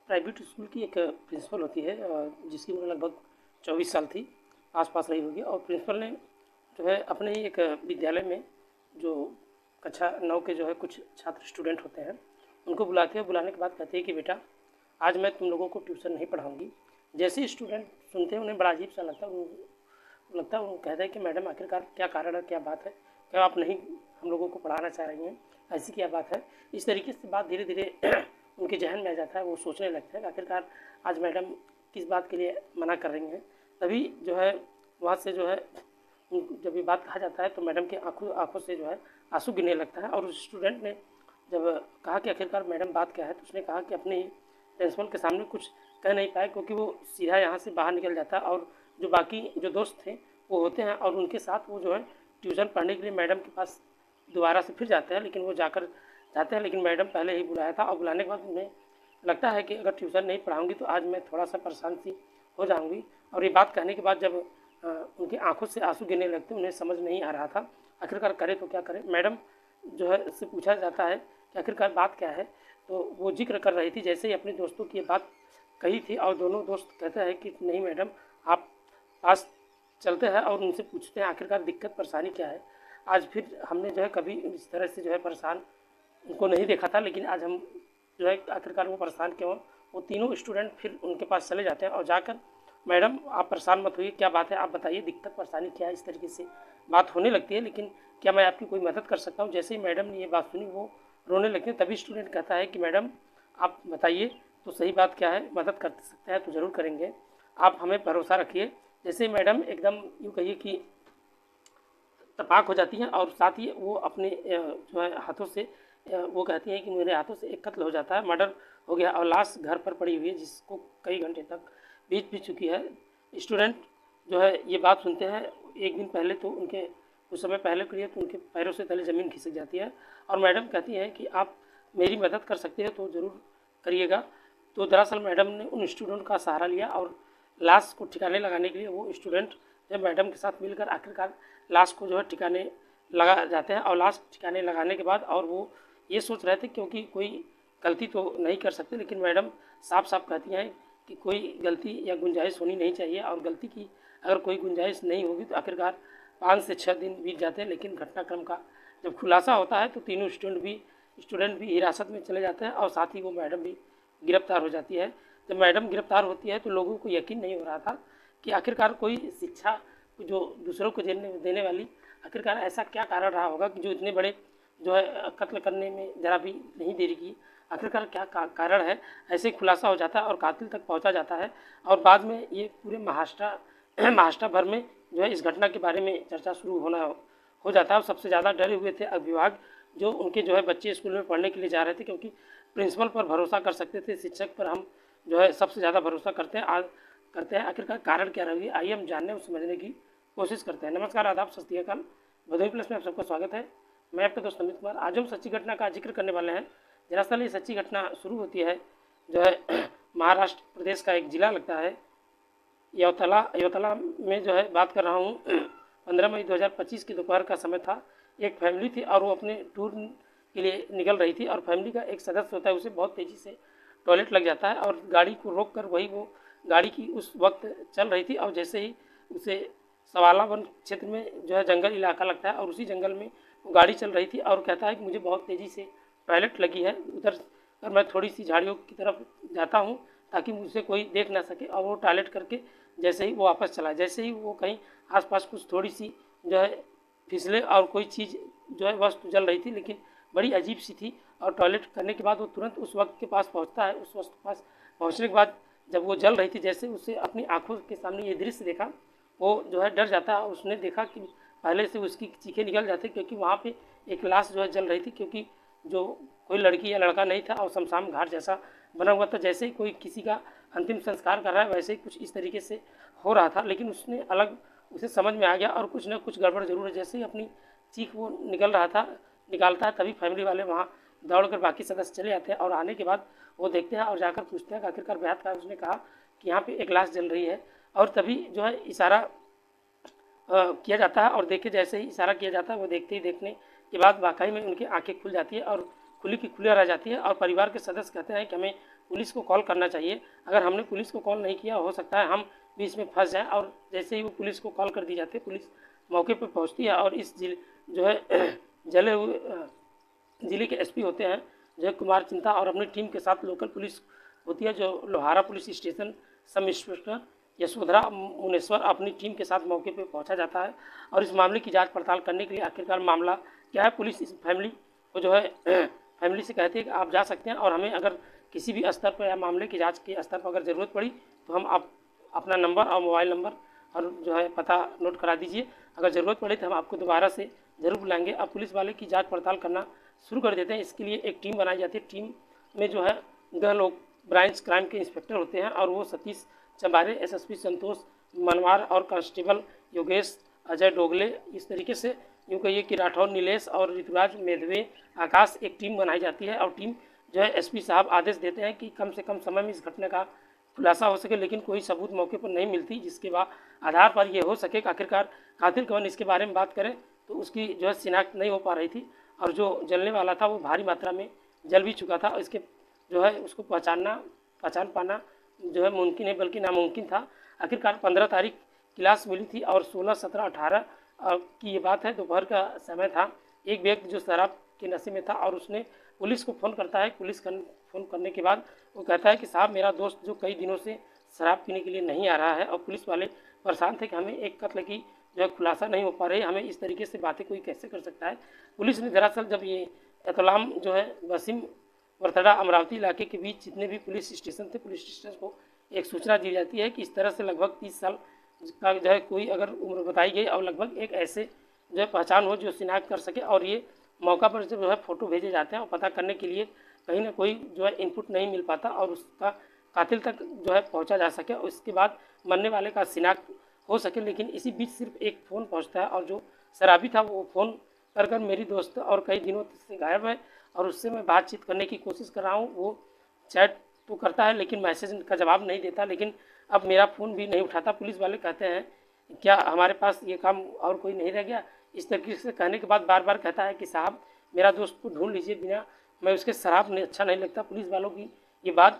Private school की एक principal होती है जिसकी उम्र लगभग 24 साल थी, आस-पास रही होगी। और प्रिंसिपल ने जो है अपने ही एक विद्यालय में जो कक्षा 9 के जो है कुछ छात्र स्टूडेंट होते हैं, उनको बुलाते हैं। बुलाने के बाद कहते हैं कि बेटा आज मैं तुम लोगों को ट्यूशन नहीं पढ़ाऊँगी। जैसे ही स्टूडेंट सुनते हैं उन्हें बड़ा अजीब-सा लगता है। वो कहते हैं कि मैडम आखिरकार क्या कारण है, क्या बात है? क्या आप नहीं हम लोगों को पढ़ाना चाह रही हैं? ऐसी क्या बात है? इस तरीके से बात धीरे-धीरे उनके ज़हन में आ जाता है। वो सोचने लगते हैं कि आखिरकार आज मैडम किस बात के लिए मना कर रही हैं। तभी जो है वहाँ से जो है जब ये बात कहा जाता है तो मैडम की आँखों से जो है आँसू गिरने लगता है। और उस स्टूडेंट ने जब कहा कि आखिरकार मैडम बात क्या है, तो उसने कहा कि अपने प्रिंसिपल के सामने कुछ कह नहीं पाए, क्योंकि वो सीधा यहाँ से बाहर निकल जाता है। और जो बाकी जो दोस्त थे वो होते हैं और उनके साथ वो जो है ट्यूशन पढ़ने के लिए मैडम के पास दोबारा से फिर जाते हैं। लेकिन वो जाते हैं, लेकिन मैडम पहले ही बुलाया था। और बुलाने के बाद उन्हें लगता है कि अगर ट्यूशन नहीं पढ़ाऊँगी तो आज मैं थोड़ा सा परेशान सी हो जाऊँगी। और ये बात कहने के बाद जब उनकी आँखों से आंसू गिरने लगते, उन्हें समझ नहीं आ रहा था आखिरकार करे तो क्या करे। मैडम जो है उससे पूछा जाता है कि आखिरकार बात क्या है, तो वो जिक्र कर रही थी जैसे ही अपने दोस्तों की ये बात कही थी। और दोनों दोस्त कहते हैं कि नहीं मैडम, आप पास चलते हैं और उनसे पूछते हैं आखिरकार दिक्कत परेशानी क्या है। आज फिर हमने जो है कभी इस तरह से जो है परेशान उनको नहीं देखा था, लेकिन आज हम जो है आखिरकार वो परेशान क्यों हैं। वो तीनों स्टूडेंट फिर उनके पास चले जाते हैं और जाकर मैडम आप परेशान मत होइए, क्या बात है आप बताइए, दिक्कत परेशानी क्या है। इस तरीके से बात होने लगती है, लेकिन क्या मैं आपकी कोई मदद कर सकता हूँ। जैसे ही मैडम ने ये बात सुनी वो रोने लगते हैं। तभी स्टूडेंट कहता है कि मैडम आप बताइए तो सही बात क्या है, मदद कर सकते हैं तो ज़रूर करेंगे, आप हमें भरोसा रखिए। जैसे ही मैडम एकदम यूँ कहिए कि तपाक हो जाती हैं और साथ ही वो अपने जो है हाथों से वो कहती हैं कि मेरे हाथों से एक कत्ल हो जाता है, मर्डर हो गया और लाश घर पर पड़ी हुई है जिसको कई घंटे तक बीत भी चुकी है। स्टूडेंट जो है ये बात सुनते हैं, एक दिन पहले तो उनके कुछ समय पहले के लिए तो उनके पैरों से तले ज़मीन खिसक जाती है। और मैडम कहती हैं कि आप मेरी मदद कर सकते हैं तो ज़रूर करिएगा। तो दरअसल मैडम ने उन स्टूडेंट का सहारा लिया और लाश को ठिकाने लगाने के लिए वो स्टूडेंट जब मैडम के साथ मिलकर आखिरकार लाश को जो है ठिकाने लगा जाते हैं। और लाश ठिकाने लगाने के बाद और वो ये सोच रहे थे क्योंकि कोई गलती तो नहीं कर सकते, लेकिन मैडम साफ साफ कहती हैं कि कोई गलती या गुंजाइश होनी नहीं चाहिए। और गलती की अगर कोई गुंजाइश नहीं होगी तो आखिरकार 5 से 6 दिन बीत जाते हैं। लेकिन घटनाक्रम का जब खुलासा होता है तो तीनों स्टूडेंट भी हिरासत में चले जाते हैं और साथ ही वो मैडम भी गिरफ्तार हो जाती है। जब मैडम गिरफ्तार होती है तो लोगों को यकीन नहीं हो रहा था कि आखिरकार कोई शिक्षा जो दूसरों को देने वाली आखिरकार ऐसा क्या कारण रहा होगा कि जो इतने बड़े जो है कत्ल करने में ज़रा भी नहीं देरी की, आखिरकार क्या कारण है। ऐसे खुलासा हो जाता है और कातिल तक पहुंचा जाता है। और बाद में ये पूरे महाराष्ट्र भर में जो है इस घटना के बारे में चर्चा शुरू हो जाता है। और सबसे ज़्यादा डरे हुए थे अभिभावक जो उनके जो है बच्चे स्कूल में पढ़ने के लिए जा रहे थे, क्योंकि प्रिंसिपल पर भरोसा कर सकते थे, शिक्षक पर हम जो है सबसे ज़्यादा भरोसा करते हैं। आखिरकार कारण क्या रही, आइए हम जानने और समझने की कोशिश करते हैं। नमस्कार, आदाब, सत श्री अकाल। भदोही प्लस में आप सबका स्वागत है। मैं आपका दोस्त अमित कुमार। आज हम सच्ची घटना का जिक्र करने वाले हैं। दरअसल ये सच्ची घटना शुरू होती है जो है महाराष्ट्र प्रदेश का एक ज़िला लगता है यवतला में जो है बात कर रहा हूँ। 15 मई 2025 की दोपहर का समय था। एक फैमिली थी और वो अपने टूर के लिए निकल रही थी। और फैमिली का एक सदस्य होता है, उसे बहुत तेज़ी से टॉयलेट लग जाता है और गाड़ी को रोक कर वो गाड़ी की उस वक्त चल रही थी। और जैसे ही उसे सवाला वन क्षेत्र में जो है जंगल इलाका लगता है और उसी जंगल में वो गाड़ी चल रही थी और कहता है कि मुझे बहुत तेज़ी से टॉयलेट लगी है, उधर कर मैं थोड़ी सी झाड़ियों की तरफ जाता हूँ ताकि मुझसे कोई देख ना सके। और वो टॉयलेट करके जैसे ही वो वापस चला, जैसे ही वो कहीं आसपास कुछ थोड़ी सी जो है फिसले और कोई चीज़ जो है वस्तु जल रही थी, लेकिन बड़ी अजीब सी थी। और टॉयलेट करने के बाद वो तुरंत उस वक्त के पास पहुँचता है। उस वक्त के पास पहुँचने के बाद जब वो जल रही थी, जैसे उसे अपनी आँखों के सामने ये दृश्य देखा, वो जो है डर जाता है। उसने देखा कि पहले से उसकी चीखें निकल जाती, क्योंकि वहाँ पे एक लाश जो है जल रही थी, क्योंकि जो कोई लड़की या लड़का नहीं था और शमशान घाट जैसा बना हुआ था। जैसे ही कोई किसी का अंतिम संस्कार कर रहा है वैसे ही कुछ इस तरीके से हो रहा था। लेकिन उसे समझ में आ गया और कुछ न कुछ गड़बड़ जरूर है। जैसे ही अपनी चीख वो निकालता है तभी फैमिली वाले वहाँ दौड़कर बाकी सदस्य चले जाते हैं। और आने के बाद वो देखते हैं और जाकर पूछते हैं कि आखिरकार बेहद का उसने कहा कि यहाँ पे एक लाश जल रही है। और तभी जो है इशारा किया जाता है और जैसे ही इशारा किया जाता है वो देखने के बाद वाकई में उनकी आंखें खुल जाती है और खुली की खुली रह जाती है। और परिवार के सदस्य कहते हैं कि हमें पुलिस को कॉल करना चाहिए। अगर हमने पुलिस को कॉल नहीं किया, हो सकता है हम भी इसमें फंस जाएं, और जैसे ही वो पुलिस को कॉल कर दी जाती है, पुलिस मौके पर पहुंचती है और इस जो है जले हुए जिले के एसपी होते हैं जय कुमार चिंता, और अपनी टीम के साथ लोकल पुलिस होती है जो Lohara police station sub inspector Yashodhara Muneshwar अपनी टीम के साथ मौके पर पहुंचा जाता है और इस मामले की जांच पड़ताल करने के लिए आखिरकार मामला क्या है। पुलिस इस फैमिली को जो है फैमिली से कहती है कि आप जा सकते हैं, और हमें अगर किसी भी स्तर पर या मामले की जांच के स्तर पर अगर ज़रूरत पड़ी तो हम आप अपना नंबर और मोबाइल नंबर और जो है पता नोट करा दीजिए। अगर ज़रूरत पड़े तो हम आपको दोबारा से ज़रूर बुलाएंगे। अब पुलिस वाले की जांच पड़ताल करना शुरू कर देते हैं। इसके लिए एक टीम बनाई जाती है। टीम में जो है 10 लोग ब्रांच क्राइम के इंस्पेक्टर होते हैं, और वो सतीश चंबारे, एसएसपी संतोष मनवार और कांस्टेबल योगेश अजय डोगले, इस तरीके से यूँ कहिए कि राठौर नीलेश और ऋतुराज मेधवे आकाश, एक टीम बनाई जाती है। और टीम जो है एसपी साहब आदेश देते हैं कि कम से कम समय में इस घटना का खुलासा हो सके, लेकिन कोई सबूत मौके पर नहीं मिलती, जिसके बाद आधार पर ये हो सके कि आखिरकार कातिल कौन। इसके बारे में बात करें तो उसकी जो है शिनाख्त नहीं हो पा रही थी, और जो जलने वाला था वो भारी मात्रा में जल भी चुका था। इसके जो है उसको पहचान पाना जो है मुमकिन है बल्कि नामुमकिन था। आखिरकार 15 तारीख की लाश मिली थी और 16, 17, 18 की ये बात है, दोपहर का समय था। एक व्यक्ति जो शराब के नशे में था और उसने पुलिस को फ़ोन करता है। पुलिस फ़ोन करने के बाद वो कहता है कि साहब, मेरा दोस्त जो कई दिनों से शराब पीने के लिए नहीं आ रहा है, और पुलिस वाले परेशान थे कि हमें एक कत्ल की जो है खुलासा नहीं हो पा रही, हमें इस तरीके से बातें कोई कैसे कर सकता है। पुलिस ने दरअसल जब ये एतलाम जो है वसीम वरथड़ा अमरावती इलाके के बीच जितने भी पुलिस स्टेशन थे, पुलिस स्टेशन को एक सूचना दी जाती है कि इस तरह से लगभग 30 साल का जो है कोई अगर उम्र बताई गई और लगभग एक ऐसे जो है पहचान हो जो शिनाख्त कर सके, और ये मौका पर जो है फ़ोटो भेजे जाते हैं और पता करने के लिए कहीं ना कोई जो है इनपुट नहीं मिल पाता और उसका कातिल तक जो है पहुंचा जा सके और उसके बाद मरने वाले का शिनाख्त हो सके। लेकिन इसी बीच सिर्फ एक फ़ोन पहुंचता है, और जो शराबी था वो फ़ोन कर मेरी दोस्त और कई दिनों से गायब है और उससे मैं बातचीत करने की कोशिश कर रहा हूँ। वो चैट तो करता है लेकिन मैसेज का जवाब नहीं देता, लेकिन अब मेरा फ़ोन भी नहीं उठाता। पुलिस वाले कहते हैं क्या हमारे पास ये काम और कोई नहीं रह गया। इस तरीके से कहने के बाद बार बार कहता है कि साहब, मेरा दोस्त को ढूंढ लीजिए, बिना मैं उसके शराब नहीं अच्छा नहीं लगता। पुलिस वालों की ये बात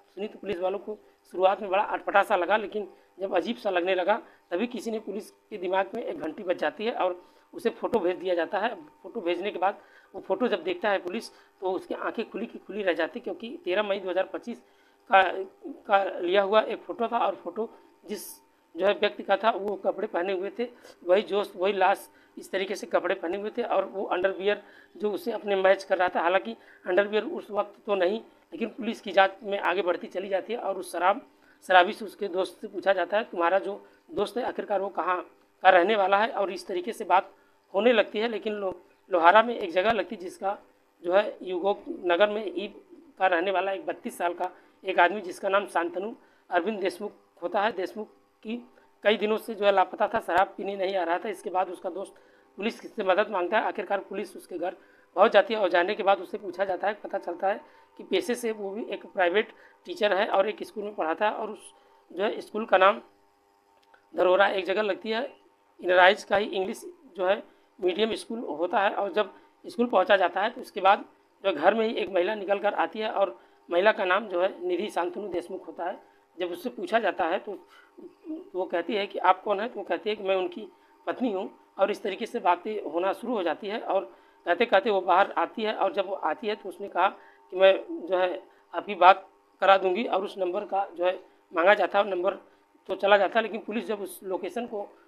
सुनी तो पुलिस वालों को शुरुआत में बड़ा अटपटा सा लगा, लेकिन जब अजीब सा लगने लगा तभी किसी ने पुलिस के दिमाग में एक घंटी बज जाती है और उसे फ़ोटो भेज दिया जाता है। फ़ोटो भेजने के बाद वो फ़ोटो जब देखता है पुलिस तो उसकी आंखें खुली की खुली रह जाती, क्योंकि 13 मई 2025 का लिया हुआ एक फ़ोटो था, और फ़ोटो जिस जो है व्यक्ति का था वो कपड़े पहने हुए थे, वही लाश इस तरीके से कपड़े पहने हुए थे, और वो अंडरवियर जो उसे अपने मैच कर रहा था। हालांकि अंडरवियर उस वक्त तो नहीं, लेकिन पुलिस की जांच में आगे बढ़ती चली जाती है और उस शराबी से उसके दोस्त से पूछा जाता है तुम्हारा जो दोस्त है आखिरकार वो कहाँ का रहने वाला है, और इस तरीके से बात होने लगती है। लेकिन लोहारा में एक जगह लगती जिसका जो है युगोक नगर में ईब का रहने वाला एक 32 साल का एक आदमी जिसका नाम शांतनु अरविंद देशमुख होता है। देशमुख की कई दिनों से जो है लापता था, शराब पीने नहीं आ रहा था। इसके बाद उसका दोस्त पुलिस से मदद मांगता है। आखिरकार पुलिस उसके घर पहुंच जाती है और जाने के बाद उससे पूछा जाता है, पता चलता है कि पेशे से वो भी एक प्राइवेट टीचर है और एक स्कूल में पढ़ाता है, और उस जो है स्कूल का नाम धरोरा एक जगह लगती है। इनराइज का ही इंग्लिश जो है मीडियम स्कूल होता है। और जब स्कूल पहुंचा जाता है तो उसके बाद जो घर में ही एक महिला निकल कर आती है, और महिला का नाम जो है निधि शांतनु देशमुख होता है। जब उससे पूछा जाता है तो वो कहती है कि आप कौन है, तो वो कहती है कि मैं उनकी पत्नी हूँ, और इस तरीके से बातें होना शुरू हो जाती है। और कहते कहते वो बाहर आती है, और जब वो आती है तो उसने कहा कि मैं जो है आपकी बात करा दूंगी, और उस नंबर का जो है मांगा जाता है। नंबर तो चला जाता है, लेकिन पुलिस जब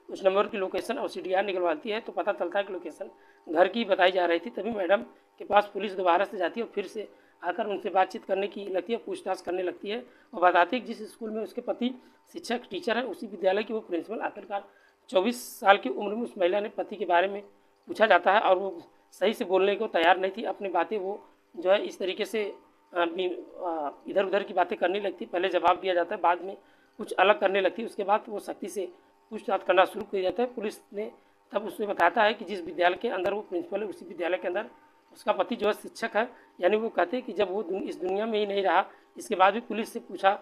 उस नंबर की लोकेशन और CDR निकलवाती है तो पता चलता है कि लोकेशन घर की बताई जा रही थी। तभी मैडम के पास पुलिस दोबारा से जाती है और फिर से आकर उनसे बातचीत करने की लगती है, पूछताछ करने लगती है। और बताती है कि जिस स्कूल में उसके पति शिक्षक टीचर है उसी विद्यालय की वो प्रिंसिपल। आखिरकार 24 साल की उम्र में उस महिला ने पति के बारे में पूछा जाता है, और वो सही से बोलने को तैयार नहीं थी। अपनी बातें वो जो है इस तरीके से इधर उधर की बातें करने लगती। पहले जवाब दिया जाता है, बाद में कुछ अलग करने लगती है। उसके बाद वो सख्ती से पूछताछ करना शुरू किया जाता है। पुलिस ने तब उसने बताता है कि जिस विद्यालय के अंदर वो प्रिंसिपल है उसी विद्यालय के अंदर उसका पति जो है शिक्षक है। यानी वो कहते हैं कि जब वो इस दुनिया में ही नहीं रहा, इसके बाद भी पुलिस से पूछा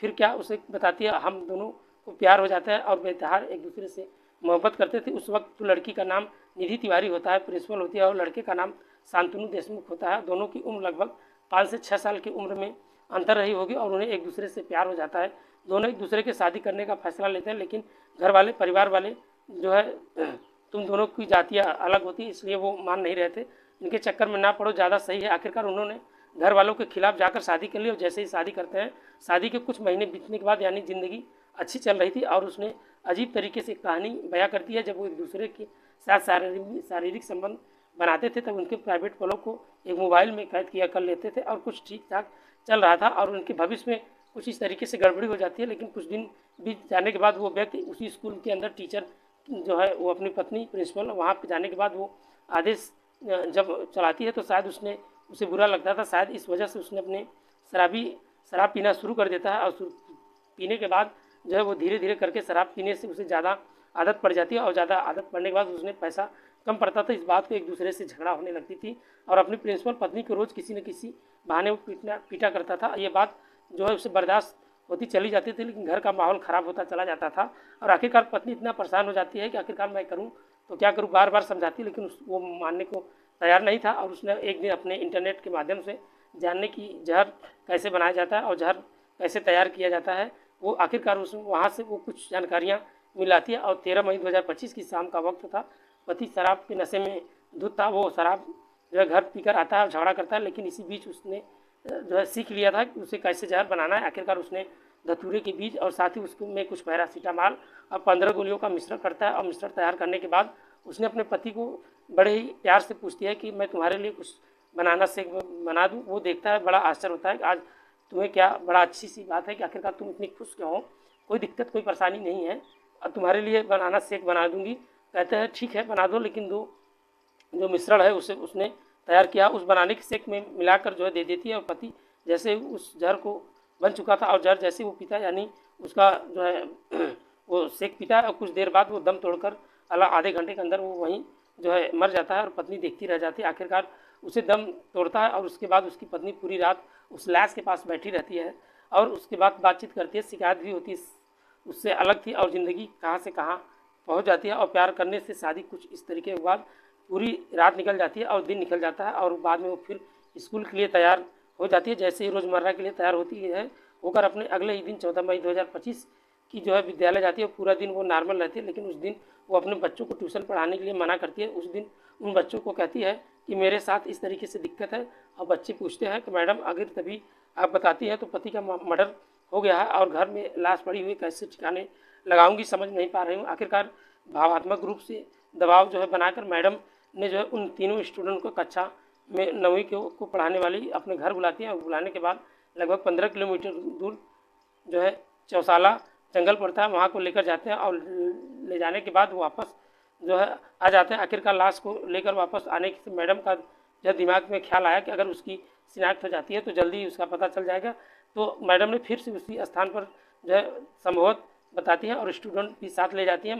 फिर क्या, उसे बताती है हम दोनों को प्यार हो जाता है और बेतहार एक दूसरे से मोहब्बत करते थे। उस वक्त तो लड़की का नाम निधि तिवारी होता है, प्रिंसिपल होती है, और लड़के का नाम शांतनु देशमुख होता है। दोनों की उम्र लगभग 5 से 6 साल की उम्र में अंतर्रही होगी और उन्हें एक दूसरे से प्यार हो जाता है। दोनों एक दूसरे के शादी करने का फैसला लेते हैं, लेकिन घर वाले, परिवार वाले जो है तुम दोनों की जातियाँ अलग होती, इसलिए वो मान नहीं रहे थे। इनके चक्कर में ना पड़ो, ज़्यादा सही है। आखिरकार उन्होंने घर वालों के खिलाफ जाकर शादी कर ली और जैसे ही शादी करते हैं, शादी के कुछ महीने बीतने के बाद, यानी ज़िंदगी अच्छी चल रही थी और उसने अजीब तरीके से कहानी बयां कर दी है। जब वो एक दूसरे के साथ शारीरिक संबंध बनाते थे तब उनके प्राइवेट पलों को एक मोबाइल में कैद किया कर लेते थे और कुछ ठीक ठाक चल रहा था और उनके भविष्य में कुछ इस तरीके से गड़बड़ी हो जाती है। लेकिन कुछ दिन बीत जाने के बाद वो व्यक्ति उसी स्कूल के अंदर टीचर जो है वो अपनी पत्नी प्रिंसिपल, वहाँ पे जाने के बाद वो आदेश जब चलाती है तो शायद उसे बुरा लगता था। शायद इस वजह से उसने अपने शराब पीना शुरू कर देता है और पीने के बाद जो है वो धीरे धीरे करके शराब पीने से उसे ज़्यादा आदत पड़ जाती है और ज़्यादा आदत पड़ने के बाद उसने पैसा कम पड़ता था। इस बात को एक दूसरे से झगड़ा होने लगती थी और अपनी प्रिंसिपल पत्नी को रोज़ किसी न किसी बहाने वो पीटा करता था। ये बात जो है उसे बर्दाश्त होती चली जाती थी, लेकिन घर का माहौल ख़राब होता चला जाता था और आखिरकार पत्नी इतना परेशान हो जाती है कि आखिरकार मैं करूँ तो क्या करूँ, बार बार समझाती, लेकिन वो मानने को तैयार नहीं था। और उसने एक दिन अपने इंटरनेट के माध्यम से जानने की जहर कैसे बनाया जाता है और जहर कैसे तैयार किया जाता है, वो आखिरकार वहाँ से वो कुछ जानकारियाँ मिलाती है। और 13 मई 2025 की शाम का वक्त था। पति शराब के नशे में धुत था। वो शराब जो है घर पीकर आता है और झगड़ा करता है, लेकिन इसी बीच उसने जो है सीख लिया था कि उसे कैसे जहर बनाना है। आखिरकार उसने धतूरे के बीज और साथ ही उसमें कुछ पैरासीटामॉल और 15 गोलियों का मिश्रण करता है और मिश्रण तैयार करने के बाद उसने अपने पति को बड़े ही प्यार से पूछती है कि मैं तुम्हारे लिए कुछ बनाना शेक बना दूँ। वो देखता है, बड़ा आश्चर्य होता है कि आज तुम्हें क्या बड़ा अच्छी सी बात है कि आखिरकार तुम इतनी खुश क्यों हो, कोई दिक्कत कोई परेशानी नहीं है, तुम्हारे लिए बनाना शेक बना दूँगी। कहते हैं ठीक है बना दो, लेकिन जो मिश्रण है उसे उसने तैयार किया उस बनाने के शेक में मिलाकर जो है दे देती है और पति जैसे उस जहर को बन चुका था और जहर जैसे वो पीता है, यानी उसका जो है वो शेक पीता है और कुछ देर बाद वो दम तोड़कर आधे घंटे के अंदर वो वहीं जो है मर जाता है और पत्नी देखती रह जाती है। आखिरकार उसे दम तोड़ता है और उसके बाद उसकी पत्नी पूरी रात उस लाश के पास बैठी रहती है और उसके बाद बातचीत करती है, शिकायत भी होती है, उससे अलग थी और ज़िंदगी कहाँ से कहाँ पहुँच जाती है और प्यार करने से शादी कुछ इस तरीके के बाद पूरी रात निकल जाती है और दिन निकल जाता है और बाद में वो फिर स्कूल के लिए तैयार हो जाती है। जैसे ही रोज़मर्रा के लिए तैयार होती है होकर अपने अगले ही दिन 14 मई 2025 की जो है विद्यालय जाती है। पूरा दिन वो नॉर्मल रहती है, लेकिन उस दिन वो अपने बच्चों को ट्यूशन पढ़ाने के लिए मना करती है। उस दिन उन बच्चों को कहती है कि मेरे साथ इस तरीके से दिक्कत है और बच्चे पूछते हैं कि मैडम अगर तभी आप बताती हैं तो पति का मर्डर हो गया है और घर में लाश पड़ी हुई, कैसे ठिकाने लगाऊंगी, समझ नहीं पा रही हूँ। आखिरकार भावात्मक रूप से दबाव जो है बनाकर मैडम ने जो है उन तीनों स्टूडेंट को कक्षा में 9वीं को पढ़ाने वाली अपने घर बुलाती हैं और बुलाने के बाद लगभग 15 किलोमीटर दूर जो है चौसाला जंगल पड़ता है, वहाँ को लेकर जाते हैं और ले जाने के बाद वापस जो है आ जाते हैं। आखिरकार लाश को लेकर वापस आने से मैडम का जब दिमाग में ख्याल आया कि अगर उसकी शिनाख्त हो जाती है तो जल्दी उसका पता चल जाएगा, तो मैडम ने फिर से उसी स्थान पर जो है संभवत बताती हैं और स्टूडेंट भी साथ ले जाती हैं।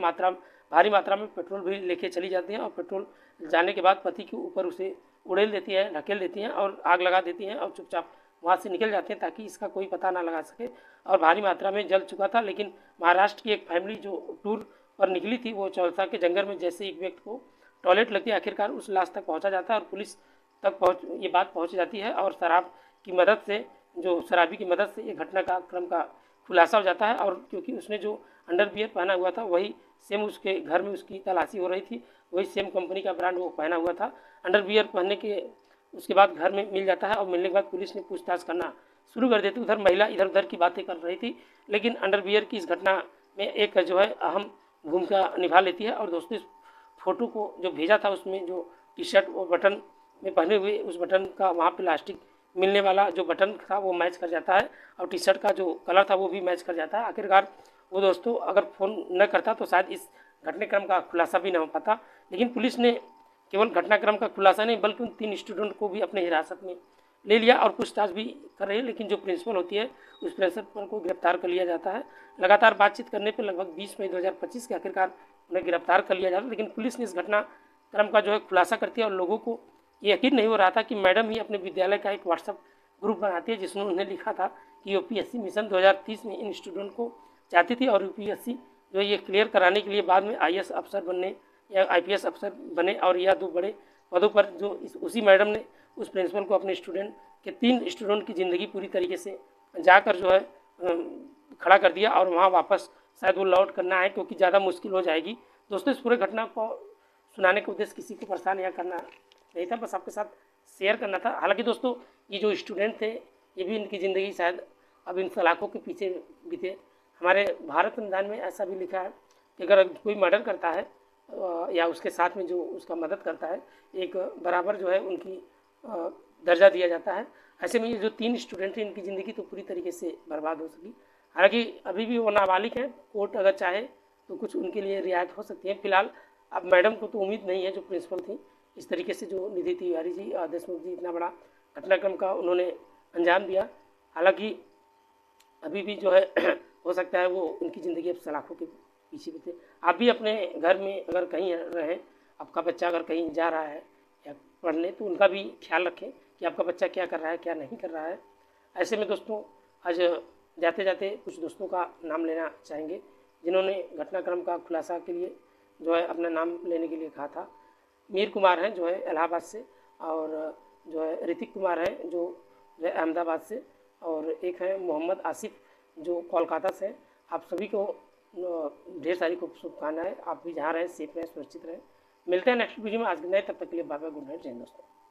भारी मात्रा में पेट्रोल भी लेके चली जाती हैं और पेट्रोल जाने के बाद पति के ऊपर उसे उड़ेल देती हैं, ढकेल देती हैं और आग लगा देती हैं और चुपचाप वहाँ से निकल जाते हैं ताकि इसका कोई पता ना लगा सके। और भारी मात्रा में जल चुका था, लेकिन महाराष्ट्र की एक फैमिली जो टूर पर निकली थी वो चौसा के जंगल में जैसे एक व्यक्ति को टॉयलेट लगती है, आखिरकार उस लाश तक पहुँचा जाता है और पुलिस तक ये बात पहुँच जाती है और शराबी की मदद से ये घटना का क्रम का खुलासा हो जाता है। और क्योंकि उसने जो अंडरवियर पहना हुआ था वही सेम उसके घर में उसकी तलाशी हो रही थी, वही सेम कंपनी का ब्रांड वो पहना हुआ था। अंडरवियर पहनने के उसके बाद घर में मिल जाता है और मिलने के बाद पुलिस ने पूछताछ करना शुरू कर देती। उधर महिला इधर उधर की बातें कर रही थी, लेकिन अंडरवियर की इस घटना में एक जो है अहम भूमिका निभा लेती है। और दोस्तों इस फोटो को जो भेजा था उसमें जो टी शर्ट और बटन में पहने हुए उस बटन का वहाँ प्लास्टिक मिलने वाला जो बटन था वो मैच कर जाता है और टी शर्ट का जो कलर था वो भी मैच कर जाता है। आखिरकार वो दोस्तों अगर फ़ोन न करता तो शायद इस घटनाक्रम का खुलासा भी न हो पाता, लेकिन पुलिस ने केवल घटनाक्रम का खुलासा नहीं बल्कि उन 3 स्टूडेंट को भी अपने हिरासत में ले लिया और पूछताछ भी कर रही है। लेकिन जो प्रिंसिपल होती है उस प्रिंसिपल को गिरफ्तार कर लिया जाता है। लगातार बातचीत करने पर लगभग 20 मई 2025 के आखिरकार उन्हें गिरफ्तार कर लिया जाता है, लेकिन पुलिस ने इस घटनाक्रम का जो है खुलासा करती है और लोगों को ये यकीन नहीं हो रहा था कि मैडम ही अपने विद्यालय का एक व्हाट्सएप ग्रुप बनाती है जिसमें उन्होंने लिखा था कि यूपीएससी मिशन 2030 में इन स्टूडेंट को चाहती थी और यूपीएससी जो ये क्लियर कराने के लिए बाद में आईएएस अफसर बनने या आईपीएस अफसर बने और यह 2 बड़े पदों पर जो उसी मैडम ने उस प्रिंसिपल को अपने स्टूडेंट कि 3 स्टूडेंट की ज़िंदगी पूरी तरीके से जाकर जो है खड़ा कर दिया और वहाँ वापस शायद वो लौट करना है क्योंकि ज़्यादा मुश्किल हो जाएगी। दोस्तों, इस पूरे घटना को सुनाने का उद्देश्य किसी को परेशान या करना नहीं था, बस आपके साथ शेयर करना था। हालांकि दोस्तों, ये जो स्टूडेंट थे ये भी इनकी ज़िंदगी शायद अब इन सलाखों के पीछे बीते। हमारे भारत संविधान में ऐसा भी लिखा है कि अगर कोई मर्डर करता है या उसके साथ में जो उसका मदद करता है, एक बराबर जो है उनकी दर्जा दिया जाता है। ऐसे में ये जो 3 स्टूडेंट हैं इनकी ज़िंदगी तो पूरी तरीके से बर्बाद हो सकी। हालांकि अभी भी वो नाबालिग हैं, कोर्ट अगर चाहे तो कुछ उनके लिए रियायत हो सकती है। फिलहाल अब मैडम को तो उम्मीद नहीं है, जो प्रिंसिपल थी, इस तरीके से जो निधि तिवारी जी देशमुख जी इतना बड़ा घटनाक्रम का उन्होंने अंजाम दिया। हालांकि अभी भी जो है हो सकता है वो उनकी ज़िंदगी अब सलाखों के पीछे बीते। आप भी अपने घर में अगर कहीं रहें, आपका बच्चा अगर कहीं जा रहा है या पढ़ने, तो उनका भी ख्याल रखें कि आपका बच्चा क्या कर रहा है, क्या नहीं कर रहा है। ऐसे में दोस्तों, आज जाते जाते कुछ दोस्तों का नाम लेना चाहेंगे जिन्होंने घटनाक्रम का खुलासा के लिए जो है अपना नाम लेने के लिए कहा था। मीर कुमार हैं जो है इलाहाबाद से, और जो है ऋतिक कुमार हैं जो है अहमदाबाद से, और एक है मोहम्मद आसिफ जो कोलकाता से हैं। आप सभी को ढेर सारी खूब शुभकामनाएं। आप भी जहाँ रहें सेफ रहें, सुरक्षित रहें। मिलते हैं नेक्स्ट वीडियो में। आज के नए, तब तक के लिए बाय बाय, गुड नाइट, जय हिंद दोस्तों।